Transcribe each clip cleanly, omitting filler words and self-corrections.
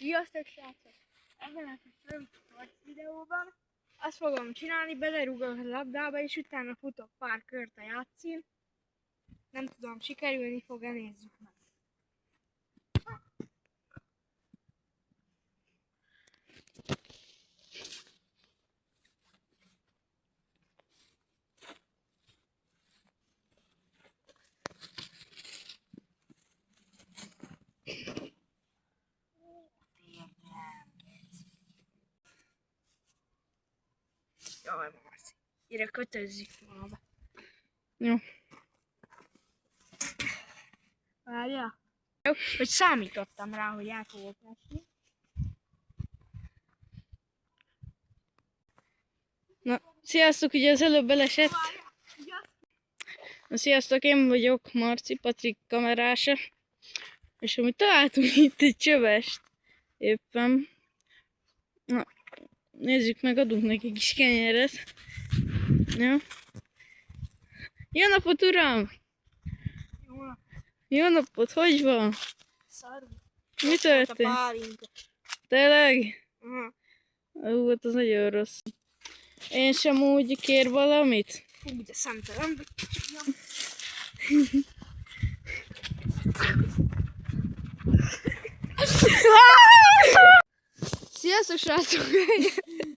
Sziasztok srácok! Ebben a kis rövid short videóban azt fogom csinálni, belerúgok a labdába és utána futok pár kört a játszin. Nem tudom, sikerülni fog-e, nézzük meg. Jaj, Marci, ide kötözzük ma be. Jó. Várja? Jó, hogy számítottam rá, hogy el fogok esni. Na, sziasztok, ugye az előbb belesett. Na, sziasztok, én vagyok Marci, Patrik kamerása. És amit találtunk itt egy csövest éppen. Na, nézzük meg, adunk neki kis kenyeret. Jó. Jó napot, uram! Jó napot! Jó napot, hogy van? Szarul. Mi történt? Tényleg? Ú, hát az nagyon rossz. Én sem úgy kér valamit? Fú, de szemtelen. Sziasztok, srácok!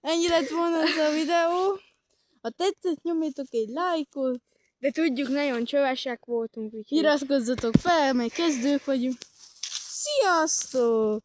Ennyi lett volna ez a videó. Ha tetszett, nyomjatok egy lájkot. De tudjuk, nagyon csövesek voltunk, úgyhogy... Iratkozzatok fel, mert kezdők vagyunk. Sziasztok!